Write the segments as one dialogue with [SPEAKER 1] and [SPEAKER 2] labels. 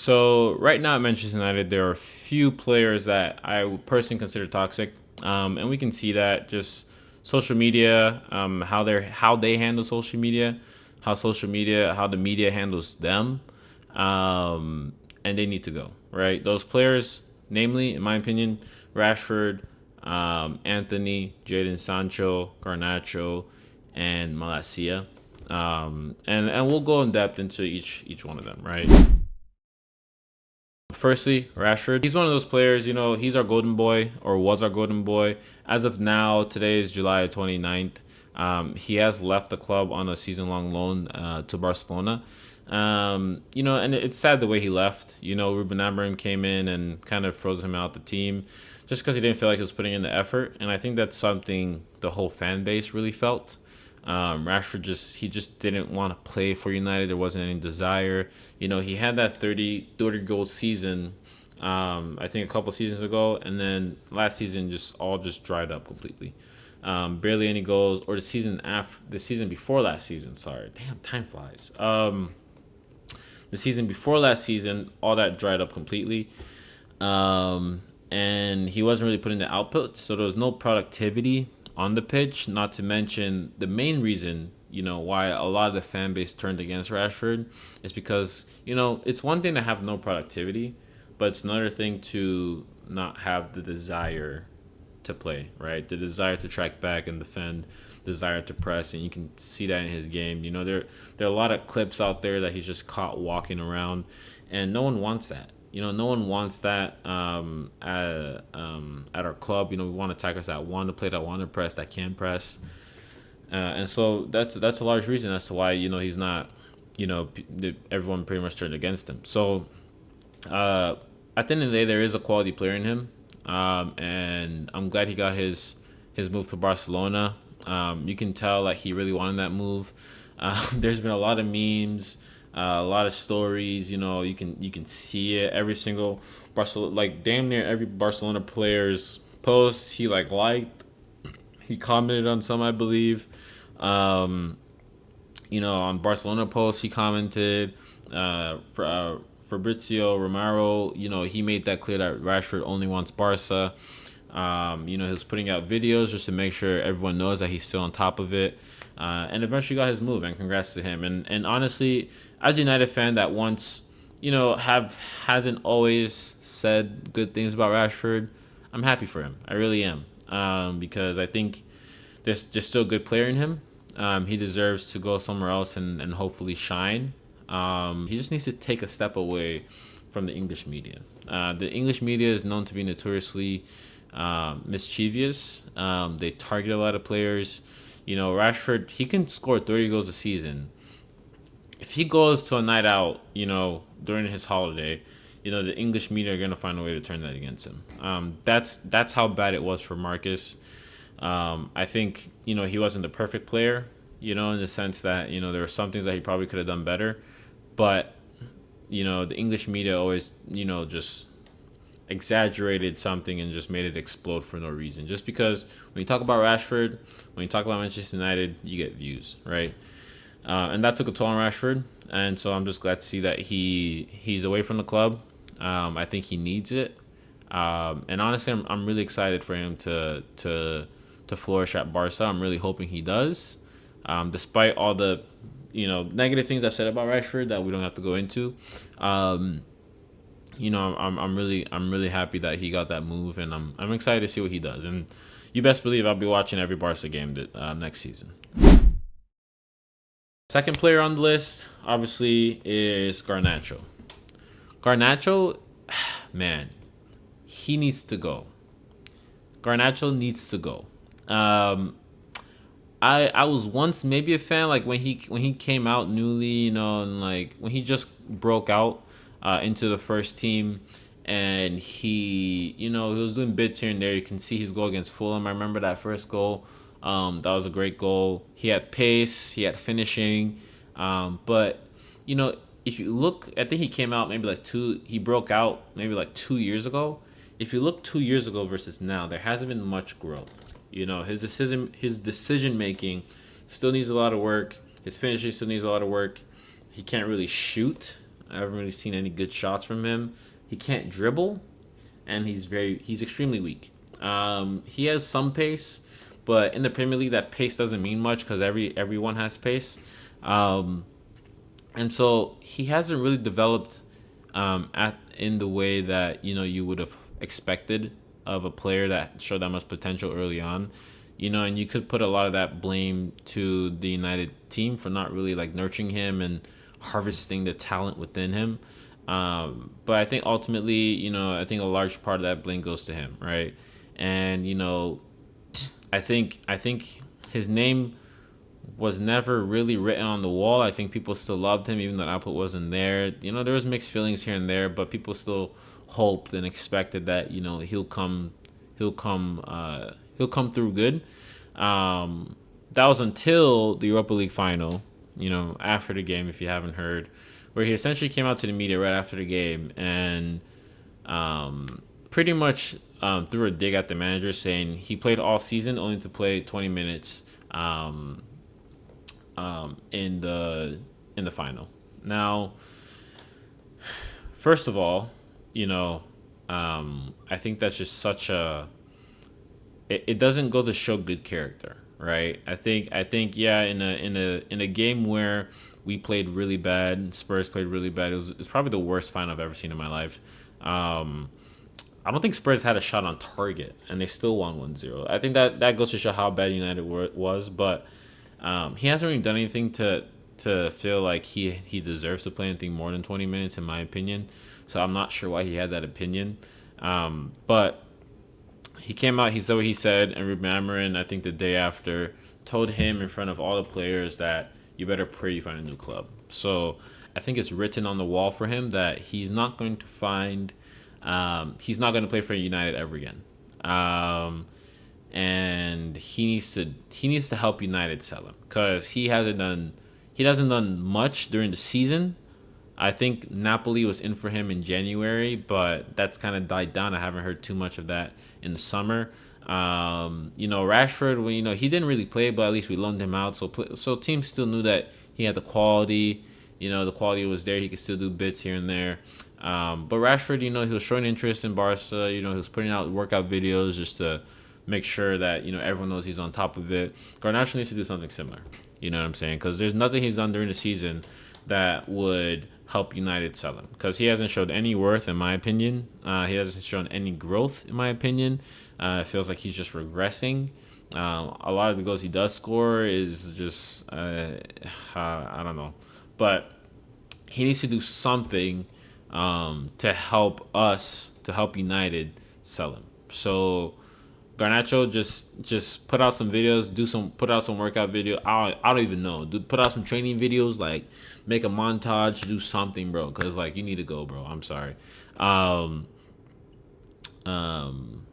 [SPEAKER 1] So right now at Manchester United, there are a few players that I would personally consider toxic, and we can see that just social media, how they handle social media, how the media handles them, um, and they need to go right. Those players, namely, in my opinion, Rashford, Anthony, Jadon Sancho, Garnacho, and Malacia. And we'll go in depth into each one of them, right? Firstly, Rashford. He's one of those players, he's our golden boy or was our golden boy. As of now, today is July 29th. He has left the club on a season long loan to Barcelona. And it's sad the way he left. Ruben Amorim came in and kind of froze him out the team just because he didn't feel like he was putting in the effort. And I think that's something the whole fan base really felt. Rashford just didn't want to play for United. There wasn't any desire. He had that 30 goal season. I think a couple seasons ago, and then last season just dried up completely. Barely any goals, or the season before last season. Sorry, damn, time flies. The season before last season, all that dried up completely. And he wasn't really putting the output, so there was no productivity on the pitch. Not to mention the main reason, why a lot of the fan base turned against Rashford is because it's one thing to have no productivity, but it's another thing to not have the desire to play, right? The desire to track back and defend, desire to press, and you can see that in his game. There are a lot of clips out there that he's just caught walking around, and no one wants that. No one wants that at our club. We want attackers that want to play, that want to press, that can press, and so that's a large reason as to why he's not. Everyone pretty much turned against him. So uh, at the end of the day, there is a quality player in him, and I'm glad he got his move to Barcelona. You can tell that he really wanted that move. There's been a lot of memes, a lot of stories. You can see it every single Barcelona, like damn near every Barcelona player's post. He liked, he commented on some, I believe. Um, on Barcelona posts, he commented. Fabrizio Romero, he made that clear that Rashford only wants Barca. He was putting out videos just to make sure everyone knows that he's still on top of it. And eventually got his move, and congrats to him. And honestly, as a United fan that once, have hasn't always said good things about Rashford, I'm happy for him. I really am. Because I think there's just still a good player in him. He deserves to go somewhere else and hopefully shine. He just needs to take a step away from the English media. The English media is known to be notoriously mischievous. They target a lot of players. Rashford, he can score 30 goals a season. If he goes to a night out, during his holiday, the English media are gonna find a way to turn that against him. That's how bad it was for Marcus. I think he wasn't the perfect player, in the sense that there were some things that he probably could have done better, but the English media always just exaggerated something and just made it explode for no reason. Just because when you talk about Rashford, when you talk about Manchester United, you get views, right? And that took a toll on Rashford, and so I'm just glad to see that he's away from the club. I think he needs it, and honestly, I'm really excited for him to flourish at Barca. I'm really hoping he does, despite all the negative things I've said about Rashford that we don't have to go into. Um, I'm really happy that he got that move, and I'm excited to see what he does. And you best believe I'll be watching every Barca game next season. Second player on the list, obviously, is Garnacho. Garnacho, man, he needs to go. Garnacho needs to go. Um, I was once maybe a fan, like when he came out newly, and like when he just broke out into the first team, and he was doing bits here and there. You can see his goal against Fulham. I remember that first goal. That was a great goal. He had pace, he had finishing, but you know if you look, I think he came out maybe like two. He broke out maybe like 2 years ago. If you look 2 years ago versus now, there hasn't been much growth. His decision making still needs a lot of work. His finishing still needs a lot of work. He can't really shoot. I haven't really seen any good shots from him. He can't dribble, and he's extremely weak. He has some pace, but in the Premier League, that pace doesn't mean much because everyone has pace. Um, and so he hasn't really developed at in the way that you would have expected of a player that showed that much potential early on. And you could put a lot of that blame to the United team for not really like nurturing him and harvesting the talent within him. But I think ultimately, I think a large part of that blame goes to him, right? And I think his name was never really written on the wall. I think people still loved him, even though output wasn't there. There was mixed feelings here and there, but people still hoped and expected that he'll come through good. That was until the Europa League final. After the game, if you haven't heard, where he essentially came out to the media right after the game and pretty much threw a dig at the manager, saying he played all season only to play 20 minutes. In the final. Now, first of all, I think that's just such a. It doesn't go to show good character, right? I think yeah, in a game where we played really bad, Spurs played really bad. It was probably the worst final I've ever seen in my life. Um, I don't think Spurs had a shot on target, and they still won 1-0. I think that goes to show how bad United was, but he hasn't really done anything to feel like he deserves to play anything more than 20 minutes, in my opinion. So I'm not sure why he had that opinion. But he came out, he said what he said, and Ruben Amorim, I think the day after, told him in front of all the players that you better pray you find a new club. So I think it's written on the wall for him that he's not going to play for United ever again. And he needs to help United sell him because he hasn't done much during the season. I think Napoli was in for him in January, but that's kind of died down. I haven't heard too much of that in the summer. Rashford, well, he didn't really play, but at least we loaned him out. So teams still knew that he had the quality. The quality was there. He could still do bits here and there. But Rashford, he was showing interest in Barca. He was putting out workout videos just to make sure that everyone knows he's on top of it. Garnacho needs to do something similar. You know what I'm saying? Because there's nothing he's done during the season that would help United sell him. Because he hasn't showed any worth, in my opinion. He hasn't shown any growth, in my opinion. It feels like he's just regressing. A lot of the goals he does score is just I don't know, but he needs to do something to help United sell him. So Garnacho just put out some videos, put out some workout video. I don't even know. Put out some training videos, like make a montage, do something, bro. Cause like you need to go, bro. I'm sorry. Um, um,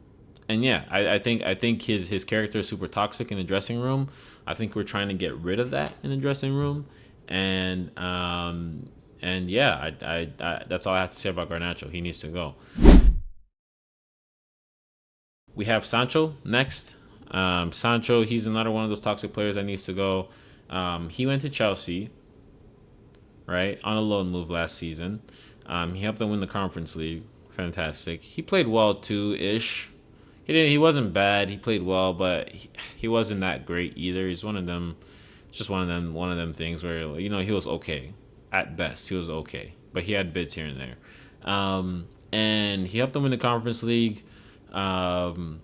[SPEAKER 1] and yeah, I think his character is super toxic in the dressing room. I think we're trying to get rid of that in the dressing room, and yeah, I that's all I have to say about Garnacho. He needs to go. We have Sancho next. Sancho, he's another one of those toxic players that needs to go. He went to Chelsea, right, on a loan move last season. He helped them win the Conference League. Fantastic. He played well too, ish. He wasn't bad. He played well, but he wasn't that great either. He's one of them. It's just one of them things where he was okay at best. He was okay, but he had bits here and there. And he helped them win the Conference League. Um,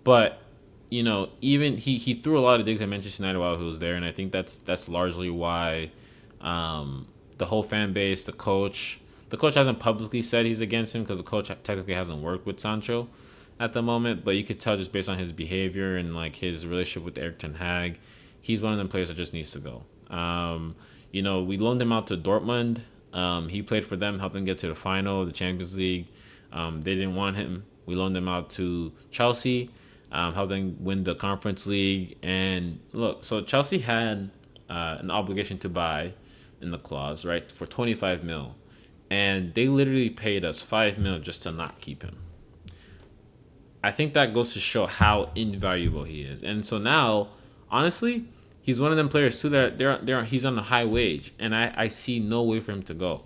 [SPEAKER 1] but even he threw a lot of digs at Manchester United while he was there, and I think that's largely why the whole fan base, the coach hasn't publicly said he's against him because the coach technically hasn't worked with Sancho at the moment, but you could tell just based on his behavior and like his relationship with Erik ten Hag, he's one of them players that just needs to go. We loaned him out to Dortmund. He played for them, helped them get to the final of the Champions League. They didn't want him. We loaned him out to Chelsea, helped them win the Conference League. And look, so Chelsea had an obligation to buy in the clause, right, for 25 mil. And they literally paid us 5 mil just to not keep him. I think that goes to show how invaluable he is. And so now, honestly, he's one of them players too that he's on a high wage, and I see no way for him to go.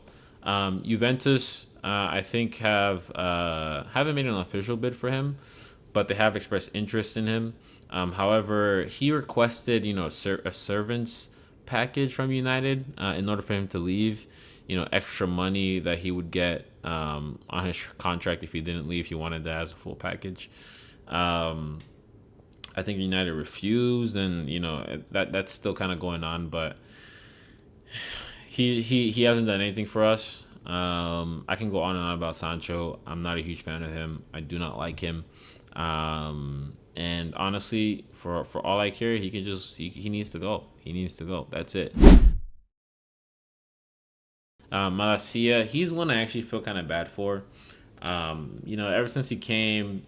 [SPEAKER 1] Juventus, I think haven't made an official bid for him, but they have expressed interest in him. However, he requested a servants package from United in order for him to leave. Extra money that he would get on his contract if he didn't leave. He wanted that as a full package. Um, I think United refused, and that's still kind of going on. But he hasn't done anything for us. I can go on and on about Sancho. I'm not a huge fan of him. I do not like him. And honestly, for all I care, he needs to go. He needs to go. That's it. Malacia, he's one I actually feel kind of bad for. Ever since he came,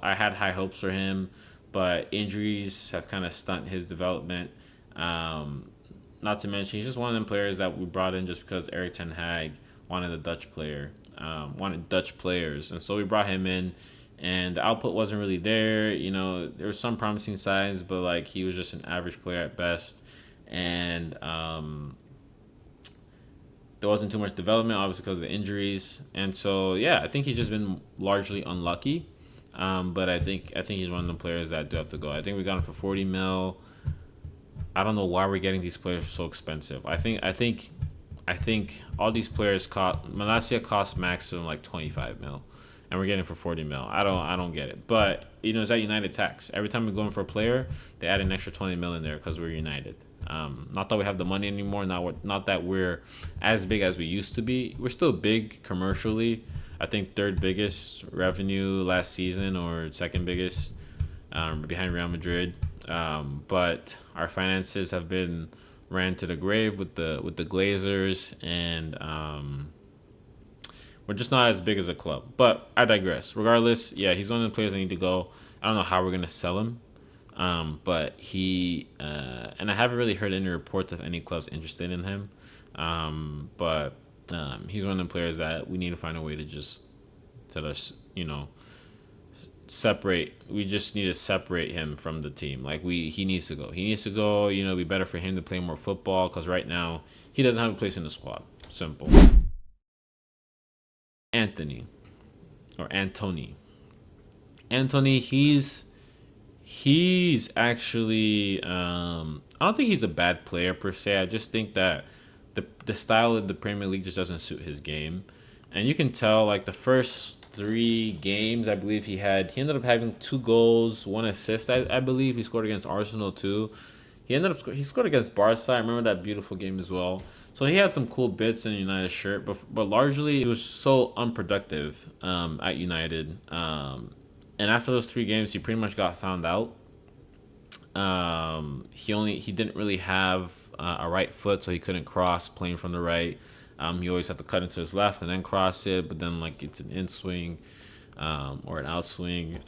[SPEAKER 1] I had high hopes for him, but injuries have kind of stunted his development. Um, Not to mention, he's just one of them players that we brought in just because Eric Ten Hag wanted a Dutch player, wanted Dutch players, and so we brought him in. And the output wasn't really there. There were some promising signs, but like he was just an average player at best. And there wasn't too much development, obviously because of the injuries. And so yeah, I think he's just been largely unlucky. But I think he's one of the players that do have to go. I think we got him for 40 mil. I don't know why we're getting these players so expensive. I think all these players cost Malasia cost maximum like 25 mil, and we're getting it for 40 mil. I don't get it. But it's that United tax. Every time we're going for a player, they add an extra 20 mil in there because we're United. Not that we have the money anymore. Not that we're as big as we used to be. We're still big commercially. I think third biggest revenue last season or second biggest, behind Real Madrid. But our finances have been ran to the grave with the Glazers, and we're just not as big as a club. But I digress. Regardless, yeah, he's one of the players that need to go. I don't know how we're gonna sell him, but and I haven't really heard any reports of any clubs interested in him. But he's one of the players that we need to find a way to just separate. We just need to separate him from the team. Like he needs to go. He needs to go. It'd be better for him to play more football because right now he doesn't have a place in the squad. Simple. Anthony or Anthony. Anthony, he's actually I don't think he's a bad player per se. I just think that the style of the Premier League just doesn't suit his game. And you can tell like the first 3 games, I believe he ended up having 2 goals, 1 assist. I believe he scored against Arsenal too. He scored against Barca. I remember that beautiful game as well. So he had some cool bits in a United shirt, but largely he was so unproductive at United. And after those 3 games, he pretty much got found out. He didn't really have a right foot, so he couldn't cross playing from the right. He always had to cut into his left and then cross it, but then like it's an in swing or an outswing.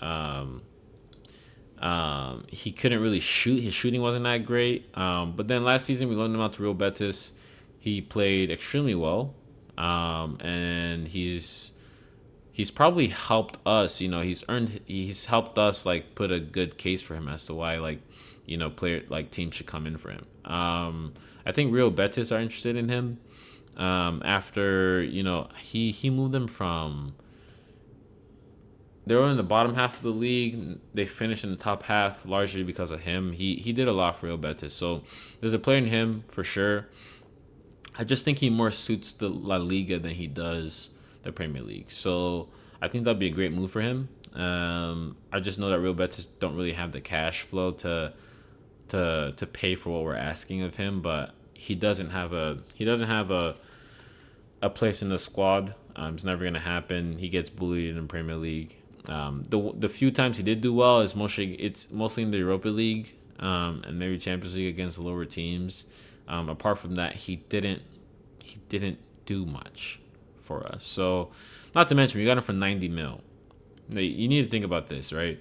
[SPEAKER 1] He couldn't really shoot. His shooting wasn't that great. But then last season we loaned him out to Real Betis. He played extremely well, and he's probably helped us. He's helped us like put a good case for him as to why like player like teams should come in for him. I think Real Betis are interested in him. After he moved them from they were in the bottom half of the league. They finished in the top half largely because of him. He did a lot for Real Betis, so there's a player in him for sure. I just think he more suits the La Liga than he does the Premier League. So I think that'd be a great move for him. I just know that Real Betis don't really have the cash flow to pay for what we're asking of him, but he doesn't have a place in the squad. It's never gonna happen. He gets bullied in the Premier League. The few times he did do well is mostly in the Europa League, and maybe Champions League against lower teams. Apart from that, he didn't do much for us. So, not to mention we got him for 90 mil. Now, you need to think about this, right?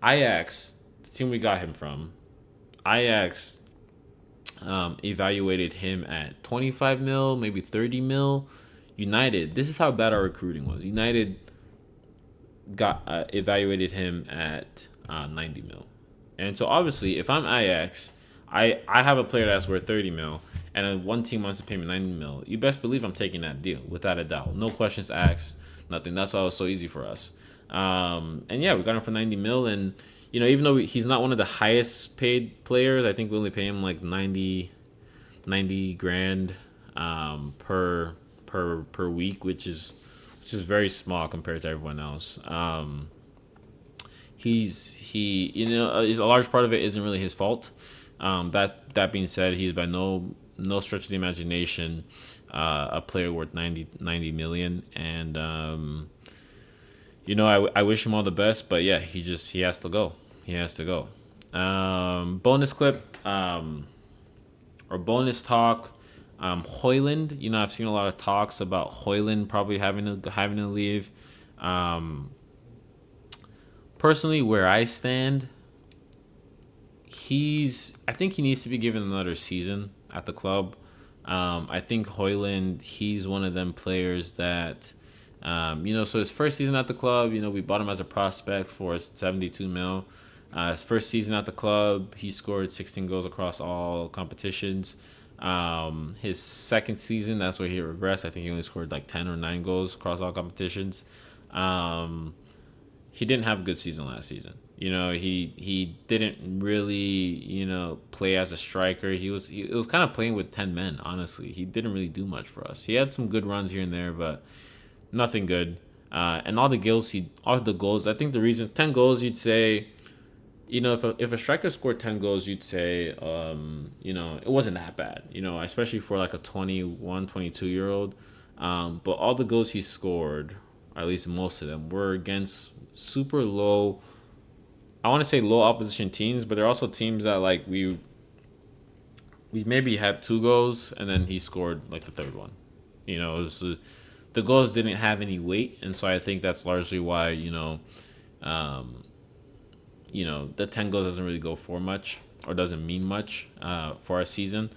[SPEAKER 1] Ajax, the team we got him from, Ajax evaluated him at 25 mil, maybe 30 mil. United, this is how bad our recruiting was. United got evaluated him at 90 mil. And so obviously, if I'm Ajax, I have a player that's worth 30 mil, and then one team wants to pay me 90 mil. You best believe I'm taking that deal without a doubt. No questions asked, nothing. That's why it was so easy for us. And yeah, we got him for 90 mil, and even though he's not one of the highest paid players, I think we only pay him like 90 grand per week, which is very small compared to everyone else. A large part of it isn't really his fault. That being said, he's by no stretch of the imagination a player worth 90 million, and I wish him all the best, but yeah, he has to go. He has to go. Bonus clip, or bonus talk. Hoyland, I've seen a lot of talks about Hoyland probably having to leave. Um, Personally, where I stand, I think he needs to be given another season at the club. I think Hoyland, he's one of them players that, so his first season at the club, we bought him as a prospect for 72 mil. His first season at the club, he scored 16 goals across all competitions. His second season, that's where he regressed. I think he only scored like 10 or 9 goals across all competitions. He didn't have a good season last season. He didn't really, play as a striker. He was kind of playing with 10 men, honestly. He didn't really do much for us. He had some good runs here and there, but nothing good. And all the goals, I think the reason 10 goals, you'd say, if a striker scored 10 goals, you'd say, it wasn't that bad, especially for like a 21, 22-year-old. But all the goals he scored, or at least most of them, were against super low, I want to say low opposition teams, but they're also teams that like we maybe had 2 goals and then he scored like the third one. The goals didn't have any weight, and so I think that's largely why um, the 10 goals doesn't really go for much or doesn't mean much for our season.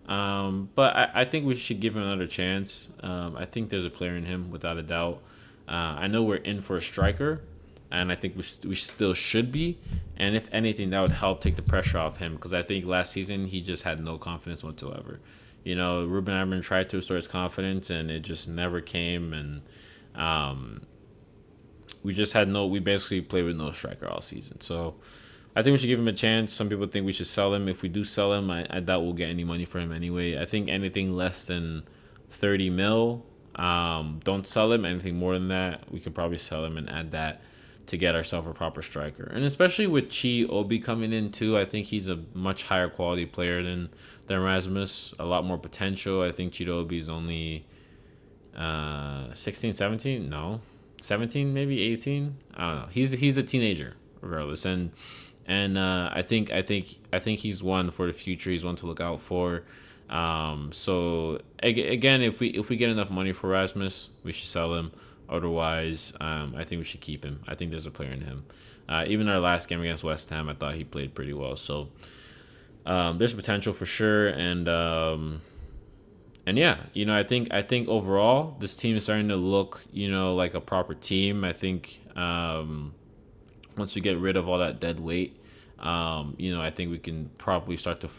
[SPEAKER 1] But I think we should give him another chance. I think there's a player in him without a doubt. I know we're in for a striker, and I think we still should be. And if anything, that would help take the pressure off him, because I think last season he just had no confidence whatsoever. Ruben Amorim tried to restore his confidence, and it just never came. And we basically played with no striker all season. So I think we should give him a chance. Some people think we should sell him. If we do sell him, I doubt we'll get any money for him anyway. I think anything less than 30 mil, don't sell him. Anything more than that, we could probably sell him and add that to get ourselves a proper striker. And especially with Chi Obi coming in too, I think he's a much higher quality player than Rasmus. A lot more potential. I think Chi Obi is only 16, 17? No. 17, maybe 18? I don't know. He's a teenager regardless. And I think he's one for the future. He's one to look out for. So again, if we get enough money for Rasmus, we should sell him. Otherwise, I think we should keep him. I think there's a player in him. Even our last game against West Ham, I thought he played pretty well. So there's potential for sure. And yeah, I think overall this team is starting to look, like a proper team. I think once we get rid of all that dead weight, I think we can probably start to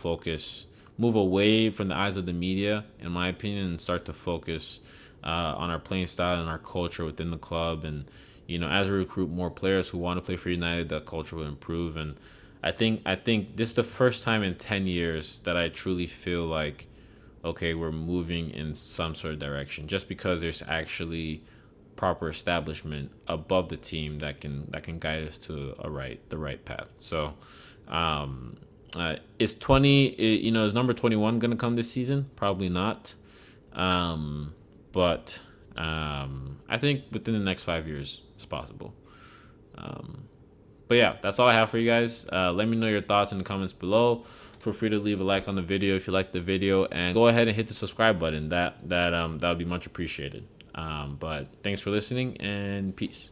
[SPEAKER 1] move away from the eyes of the media, in my opinion, and start to focus on our playing style and our culture within the club. And as we recruit more players who want to play for United, that culture will improve. And I think this is the first time in 10 years that I truly feel like, okay, we're moving in some sort of direction, just because there's actually proper establishment above the team that can guide us to the right path. So is number 21 going to come this season? Probably not. But I think within the next 5 years it's possible. But yeah, that's all I have for you guys. Let me know your thoughts in the comments below. Feel free to leave a like on the video if you like the video, and go ahead and hit the subscribe button. That would be much appreciated. But thanks for listening, and peace.